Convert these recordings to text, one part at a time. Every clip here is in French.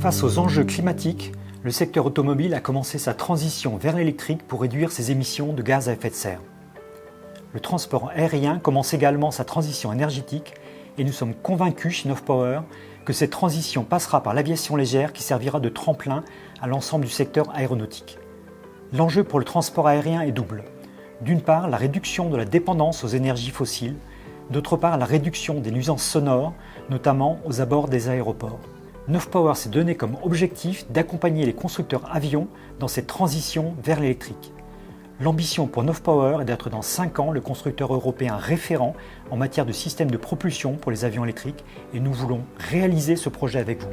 Face aux enjeux climatiques, le secteur automobile a commencé sa transition vers l'électrique pour réduire ses émissions de gaz à effet de serre. Le transport aérien commence également sa transition énergétique et nous sommes convaincus chez Nov Power que cette transition passera par l'aviation légère qui servira de tremplin à l'ensemble du secteur aéronautique. L'enjeu pour le transport aérien est double. D'une part, la réduction de la dépendance aux énergies fossiles, d'autre part, la réduction des nuisances sonores, notamment aux abords des aéroports. Nov Power s'est donné comme objectif d'accompagner les constructeurs avions dans cette transition vers l'électrique. L'ambition pour Nov Power est d'être dans 5 ans le constructeur européen référent en matière de système de propulsion pour les avions électriques et nous voulons réaliser ce projet avec vous.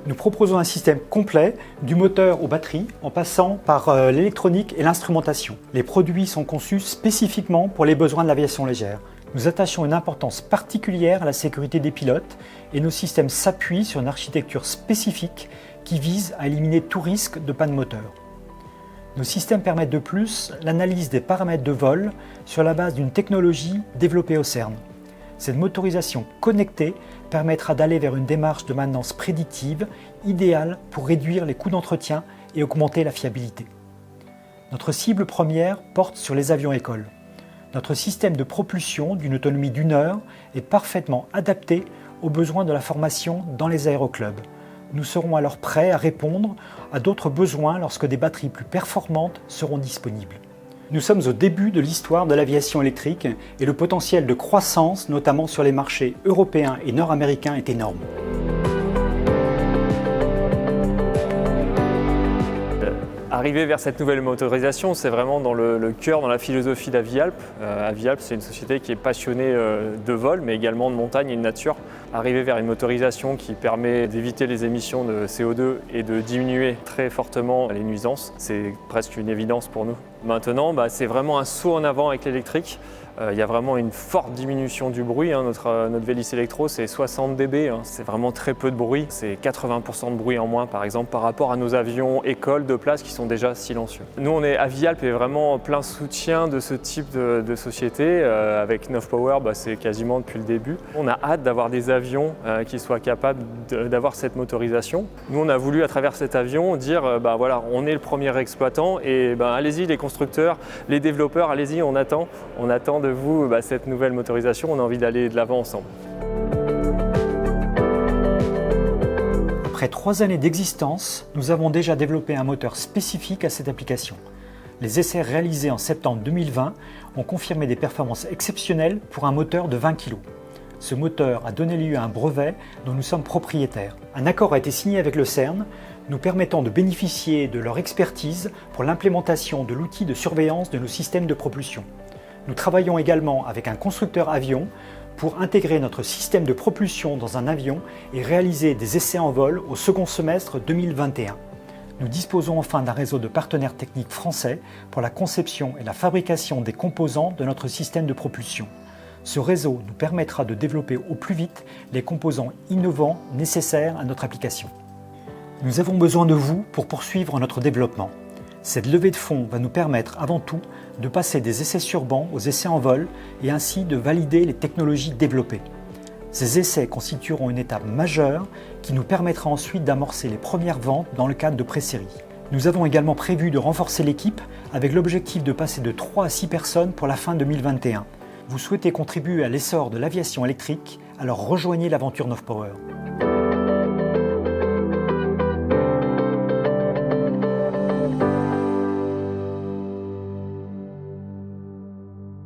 Nous proposons un système complet, du moteur aux batteries, en passant par l'électronique et l'instrumentation. Les produits sont conçus spécifiquement pour les besoins de l'aviation légère. Nous attachons une importance particulière à la sécurité des pilotes et nos systèmes s'appuient sur une architecture spécifique qui vise à éliminer tout risque de panne moteur. Nos systèmes permettent de plus l'analyse des paramètres de vol sur la base d'une technologie développée au CERN. Cette motorisation connectée permettra d'aller vers une démarche de maintenance prédictive idéale pour réduire les coûts d'entretien et augmenter la fiabilité. Notre cible première porte sur les avions écoles. Notre système de propulsion d'une autonomie d'1 heure est parfaitement adapté aux besoins de la formation dans les aéroclubs. Nous serons alors prêts à répondre à d'autres besoins lorsque des batteries plus performantes seront disponibles. Nous sommes au début de l'histoire de l'aviation électrique et le potentiel de croissance, notamment sur les marchés européens et nord-américains, est énorme. Arriver vers cette nouvelle motorisation, c'est vraiment dans le cœur, dans la philosophie d'Avialp. Avialp, c'est une société qui est passionnée de vol, mais également de montagne et de nature. Arriver vers une motorisation qui permet d'éviter les émissions de CO2 et de diminuer très fortement les nuisances, c'est presque une évidence pour nous. Maintenant, c'est vraiment un saut en avant avec l'électrique. Il y a vraiment une forte diminution du bruit. Notre Vélis Electro, c'est 60 dB. C'est vraiment très peu de bruit. C'est 80% de bruit en moins, par exemple, par rapport à nos avions écoles de place qui sont déjà silencieux. Nous, on est Avialp et vraiment en plein soutien de ce type de société. Avec Nov Power, c'est quasiment depuis le début. On a hâte d'avoir des avions qui soient capables d'avoir cette motorisation. Nous, on a voulu, à travers cet avion, dire voilà, on est le premier exploitant et allez-y les constructeurs, les développeurs, allez-y, on attend de vous cette nouvelle motorisation, on a envie d'aller de l'avant ensemble. Après 3 années d'existence, nous avons déjà développé un moteur spécifique à cette application. Les essais réalisés en septembre 2020 ont confirmé des performances exceptionnelles pour un moteur de 20 kg. Ce moteur a donné lieu à un brevet dont nous sommes propriétaires. Un accord a été signé avec le CERN, nous permettant de bénéficier de leur expertise pour l'implémentation de l'outil de surveillance de nos systèmes de propulsion. Nous travaillons également avec un constructeur avion pour intégrer notre système de propulsion dans un avion et réaliser des essais en vol au second semestre 2021. Nous disposons enfin d'un réseau de partenaires techniques français pour la conception et la fabrication des composants de notre système de propulsion. Ce réseau nous permettra de développer au plus vite les composants innovants nécessaires à notre application. Nous avons besoin de vous pour poursuivre notre développement. Cette levée de fonds va nous permettre avant tout de passer des essais sur banc aux essais en vol et ainsi de valider les technologies développées. Ces essais constitueront une étape majeure qui nous permettra ensuite d'amorcer les premières ventes dans le cadre de pré-série. Nous avons également prévu de renforcer l'équipe avec l'objectif de passer de 3 à 6 personnes pour la fin 2021. Vous souhaitez contribuer à l'essor de l'aviation électrique, alors rejoignez l'aventure Nov Power.